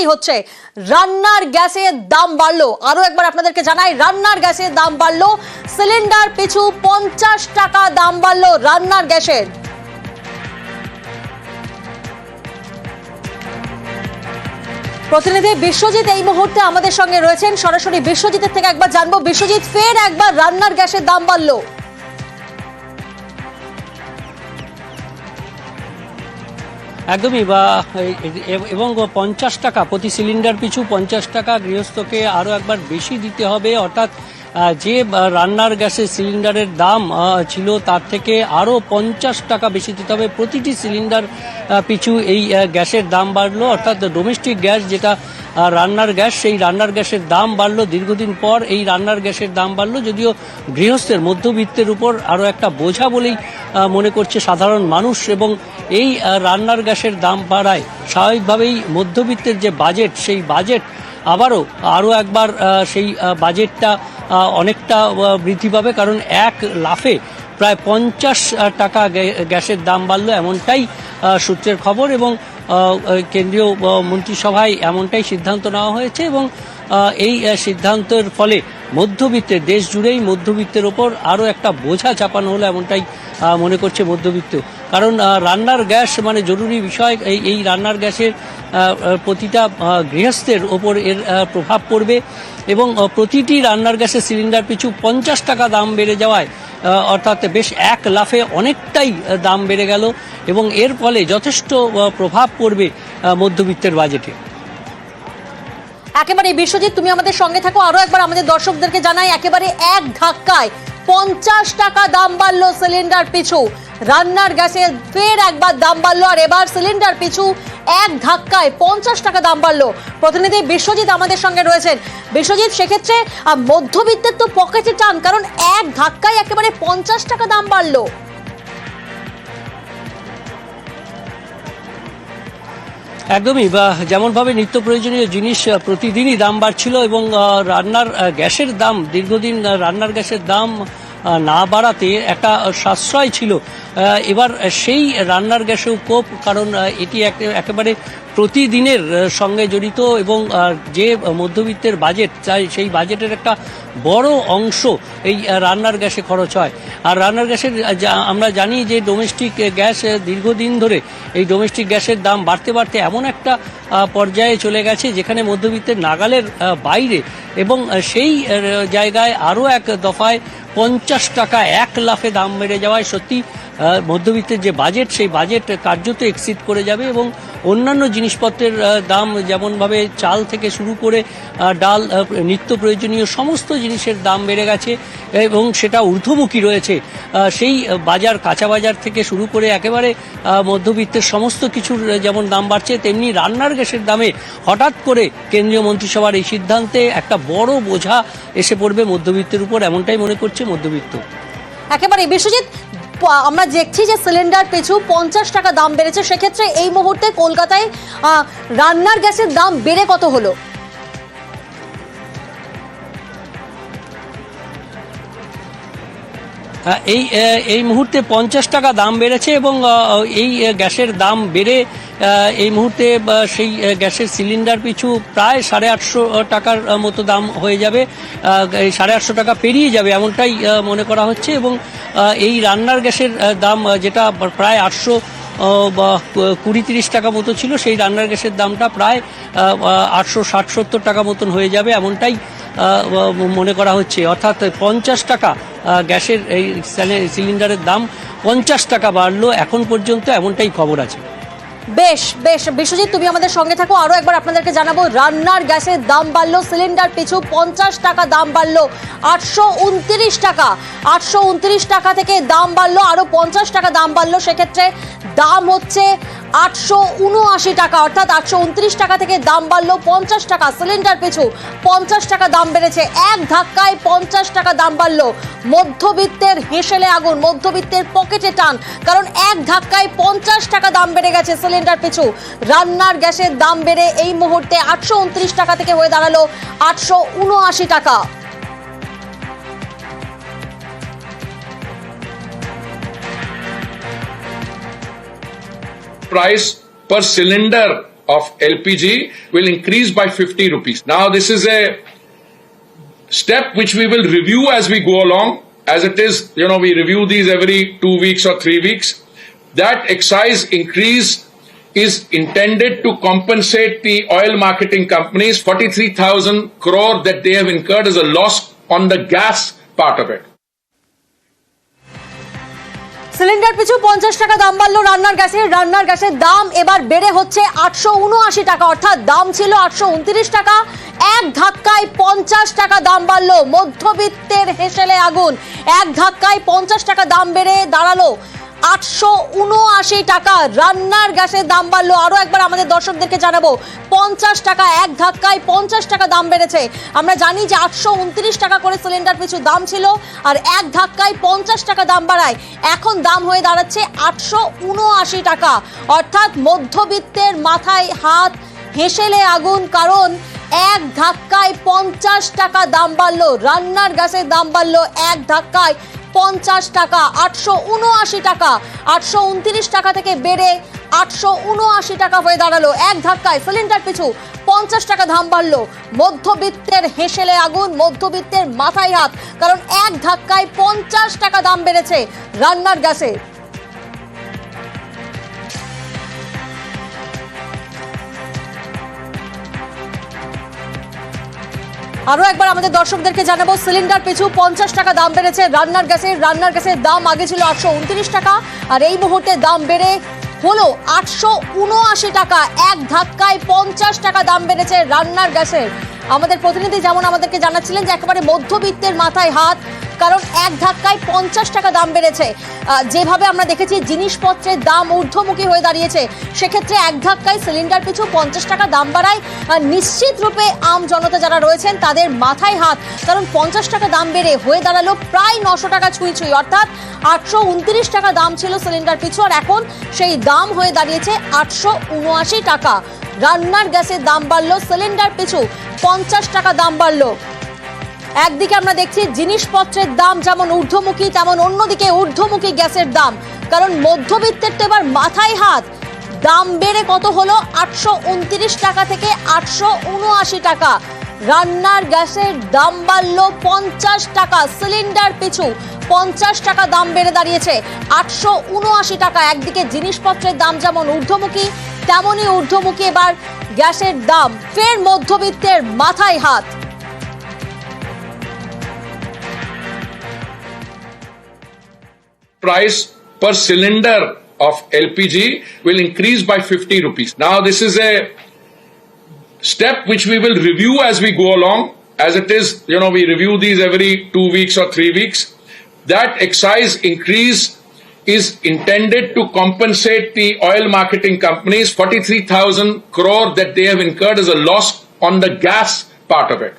জানাতেই হচ্ছে, রান্নার গ্যাসের দাম বাড়লো। আরো একবার আপনাদেরকে জানাই, রান্নার গ্যাসের দাম বাড়লো, সিলিন্ডার পিছু 50 টাকা দাম বাড়লো রান্নার গ্যাসের। প্রতিনিধি বিশ্বজিৎ এই মুহূর্তে আমাদের সঙ্গে রয়েছেন, সরাসরি বিশ্বজিতের থেকে একবার জানবো। বিশ্বজিৎ, ফের একবার রান্নার গ্যাসের দাম বাড়লো। একদমই এবং 50 টাকা প্রতি সিলিন্ডার পিছু 50 টাকা গৃহস্থকে আরও একবার বেশি দিতে হবে। অর্থাৎ যে রান্নার গ্যাসের সিলিন্ডারের দাম ছিল তার থেকে আরও 50 টাকা বেশি দিতে হবে প্রতিটি সিলিন্ডার পিছু। এই গ্যাসের দাম বাড়লো, অর্থাৎ ডোমেস্টিক গ্যাস যেটা রান্নার গ্যাস, সেই রান্নার গ্যাসের দাম বাড়লো। দীর্ঘদিন পর এই রান্নার গ্যাসের দাম বাড়লো, যদিও গৃহস্থের মধ্যবিত্তের উপর আরও একটা বোঝা বলেই মনে করছে সাধারণ মানুষ। এবং এই রান্নার গ্যাসের দাম বাড়ায় স্বাভাবিকভাবেই মধ্যবিত্তের যে বাজেট, সেই বাজেট আরও একবার সেই বাজেটটা অনেকটা বৃদ্ধি পাবে, কারণ এক লাফে প্রায় 50 টাকা গ্যাসের দাম বাড়লো, এমনটাই সূত্রের খবর। এবং কেন্দ্রীয় মন্ত্রিসভায় এমনটাই সিদ্ধান্ত নেওয়া হয়েছে। এবং এই সিদ্ধান্তের ফলে মধ্যবিত্তের, দেশ জুড়েই মধ্যবিত্তের ওপর আরও একটা বোঝা চাপানো হলো, এমনটাই মনে করছে মধ্যবিত্ত। কারণ রান্নার গ্যাস মানে জরুরি বিষয়। এই রান্নার গ্যাসের প্রতিটা গৃহস্থের ওপর এর প্রভাব পড়বে। এবং প্রতিটি রান্নার গ্যাসের সিলিন্ডার পিছু 50 টাকা দাম বেড়ে যাওয়ায় অর্থাৎ বেশ এক লাফে অনেকটাই দাম বেড়ে গেল, এবং এর ফলে যথেষ্ট প্রভাব পড়বে মধ্যবিত্তের বাজেটে। একেবারে বিশ্বজিৎ, তুমি আমাদের সঙ্গে থাকো। আরো একবার আমাদের দর্শকদেরকে জানাই, একেবারে এক ধাক্কায় 50 টাকা দাম বাড়লো সিলিন্ডার পিছু। রান্নার গ্যাসের ফের একবার দাম বাড়লো, আর এবার সিলিন্ডার পিছু এক ধাক্কায় 50 টাকা দাম বাড়লো। প্রতিনিধি বিশ্বজিৎ আমাদের সঙ্গে রয়েছেন। বিশ্বজিৎ, সেক্ষেত্রে মধ্যবিত্তের তো পকেটে টান, কারণ এক ধাক্কায় একেবারে 50 টাকা দাম বাড়লো। একদমই, যেমনভাবে নিত্য প্রয়োজনীয় জিনিস প্রতিদিনই দাম বাড়ছিল, এবং রান্নার গ্যাসের দাম, দীর্ঘদিন রান্নার গ্যাসের দাম না বাড়াতে একটা সাশ্রয় ছিল। এবার সেই রান্নার গ্যাসেও কোপ, কারণ এটি একেবারে প্রতিদিনের সঙ্গে জড়িত, এবং যে মধ্যবিত্তের বাজেট চাই সেই বাজেটের একটা বড় অংশ এই রান্নার গ্যাসে খরচ হয়। আর রান্নার গ্যাসের আমরা জানি যে ডোমেস্টিক গ্যাস দীর্ঘদিন ধরে এই ডোমেস্টিক গ্যাসের দাম বাড়তে বাড়তে এমন একটা পর্যায়ে চলে গেছে যেখানে মধ্যবিত্তের নাগালের বাইরে, এবং সেই জায়গায় আরও এক দফায় 50 টাকা এক লাফে দাম বেড়ে যাওয়ায় সত্যি মধ্যবিত্তের যে বাজেট, সেই বাজেট কার্যত এক্সিড করে যাবে। এবং অন্যান্য জিনিসপত্রের দাম, যেমনভাবে চাল থেকে শুরু করে ডাল, নিত্য প্রয়োজনীয় সমস্ত জিনিসের দাম বেড়ে গেছে, এবং সেটা ঊর্ধ্বমুখী রয়েছে। সেই বাজার, কাঁচা বাজার থেকে শুরু করে একেবারে মধ্যবিত্তের সমস্ত কিছুর যেমন দাম বাড়ছে, তেমনি রান্নার গ্যাসের দামে হঠাৎ করে কেন্দ্রীয় মন্ত্রিসভার এই সিদ্ধান্তে একটা বড় বোঝা এসে পড়বে মধ্যবিত্তের উপর, এমনটাই মনে করছে মধ্যবিত্ত। একেবারে বিশ্বজিৎ, আমরা দেখছি যে সিলিন্ডার পিছু 50 টাকা দাম বেড়েছে, সেক্ষেত্রে এই মুহূর্তে কলকাতায় রান্নার গ্যাসের দাম বেড়ে কত হলো? এই মুহূর্তে 50 টাকা দাম বেড়েছে, এবং এই গ্যাসের দাম বেড়ে এই মুহূর্তে সেই গ্যাসের সিলিন্ডার পিছু প্রায় 850 টাকার মতো দাম হয়ে যাবে, 850 টাকা পেরিয়ে যাবে এমনটাই মনে করা হচ্ছে। এবং এই রান্নার গ্যাসের দাম যেটা প্রায় 820-30 টাকা মতো ছিল, সেই রান্নার গ্যাসের দামটা প্রায় 860-70 টাকা মতন হয়ে যাবে, এমনটাই মনে করা হচ্ছে। অর্থাৎ 50 টাকা গ্যাসের এই সিলিন্ডারের দাম 50 টাকা বাড়লো এখন পর্যন্ত, এমনটাই খবর আছে। বেশ বেশ বিশ্বজিৎ, তুমি আমাদের সঙ্গে থাকো। আরো একবার আপনাদেরকে জানাবো, রান্নার গ্যাসের দাম বাড়লো, সিলিন্ডার পিছু 50 টাকা দাম বাড়লো, 829 টাকা। 829 টাকা থেকে দাম বাড়লো, আরো 50 টাকা দাম বাড়লো, সেক্ষেত্রে দাম হচ্ছে 879 টাকা। অর্থাৎ 829 টাকা থেকে দাম বাড়লো 50 টাকা, সিলিন্ডার পিছু 50 টাকা দাম বেড়েছে, এক ধাক্কায় 50 টাকা দাম বাড়লো। মধ্যবিত্তের হেসেলে আগুন, মধ্যবিত্তের পকেটে টান, কারণ এক ধাক্কায় 50 টাকা দাম বেড়ে গেছে সিলিন্ডার পিছু। রান্নার গ্যাসের দাম বেড়ে এই মুহূর্তে 829 টাকা থেকে হয়ে দাঁড়ালো 879 টাকা। प्राइस पर cylinder of LPG will increase by 50 rupees. Now, this is a step which we will review as we go along. As it is, we review these every 2 weeks or 3 weeks. That excise increase is intended to compensate the oil marketing companies 43,000 crore that they have incurred as a loss on the gas part of it. Cylinder পিছু 50 টাকা দাম বাড়লো রান্নার গ্যাসের দাম এবার বেড়ে হচ্ছে 879 টাকা, অর্থাৎ দাম ছিল 829 টাকা, এক ধাক্কায় 50 টাকা দাম বাড়লো। মধ্যবিত্তের হেসেলে আগুন, এক ধাক্কায় 50 টাকা দাম বেড়ে দাঁড়ালো 879 টাকা। রান্নার গ্যাসের দাম বাড়লো, আরো একবার আমাদের দর্শকদেরকে জানাবো, 50 টাকা, এক ধাক্কায় 50 টাকা দাম বেড়েছে। আমরা জানি যে 829 টাকা করে সিলিন্ডার পিছু দাম ছিল, আর এক ধাক্কায় 50 টাকা দাম বাড়ায় এখন দাম হয়ে দাঁড়াচ্ছে 879 টাকা। অর্থাৎ মধ্যবিত্তের মাথায় হাত, হেসেলে আগুন, কারণ এক ধাক্কায় 50 টাকা দাম বাড়লো। রান্নার গ্যাসের দাম বাড়লো এক ধাক্কায় 50 টাকা, 879 টাকা, 829 টাকা থেকে বেড়ে 879 টাকা হয়ে দাঁড়ালো। এক ধাক্কায় সিলিন্ডার পিছু 50 টাকা দাম বাড়লো। মধ্যবিত্তের হেসেলে আগুন, মধ্যবিত্তের মাথায় হাত, কারণ এক ধাক্কায় 50 টাকা দাম বেড়েছে রান্নার গ্যাসে। আরো একবার আমাদের দর্শকদেরকে জানাবো, সিলিন্ডার পিছু 50 টাকা দাম বেড়েছে রান্নার গ্যাসের দাম আগে ছিল 829 টাকা, আর এই মুহূর্তে দাম বেড়ে হলো 879 টাকা। এক ধাক্কায় 50 টাকা দাম বেড়েছে রান্নার গ্যাসের। আমাদের প্রতিনিধি যেমন আমাদেরকে জানাচ্ছিলেন যে একেবারে মধ্যবিত্তের মাথায় হাত, কারণ এক ধাক্কায় 50 টাকা দাম বেড়েছে। যেভাবে আমরা দেখেছি জিনিসপত্রের দাম ঊর্ধ্বমুখী হয়ে দাঁড়িয়েছে, সেক্ষেত্রে এক ধাক্কায় সিলিন্ডার পিছু 50 টাকা দাম বাড়ায় নিশ্চিত রূপে আম জনতা যারা রয়েছেন তাদের মাথায় হাত, কারণ 50 টাকা দাম বেড়ে হয়ে দাঁড়ালো প্রায় 900 টাকা ছুঁই, অর্থাৎ 829 টাকা দাম ছিল সিলিন্ডার পিছু, আর এখন সেই দাম হয়ে দাঁড়িয়েছে 879 টাকা। রান্নার গ্যাসের দাম বাড়লো, সিলিন্ডার পিছু 50 টাকা দাম বাড়লো। একদিকে আমরা দেখছি জিনিসপত্রের দাম যেমন ঊর্ধ্বমুখী, তেমন অন্যদিকে ঊর্ধ্বমুখী গ্যাসের দাম, কারণ মধ্যবিত্তের তো এবার মাথায় হাত। দাম বেড়ে কত হলো? 829 টাকা থেকে 879 টাকা। রান্নার গ্যাসের দাম বাড়লো 50 টাকা, সিলিন্ডার পিছু 50 টাকা দাম বেড়ে দাঁড়িয়েছে 879 টাকা। একদিকে জিনিসপত্রের দাম যেমন ঊর্ধ্বমুখী, তেমনই ঊর্ধ্বমুখী এবার গ্যাসের দাম। ফের মধ্যবিত্তের মাথায় হাত। Price per cylinder of LPG will increase by 50 rupees. Now, this is a step which we will review as we go along. As it is, we review these every 2 weeks or 3 weeks. That excise increase is intended to compensate the oil marketing companies 43,000 crore that they have incurred as a loss on the gas part of it.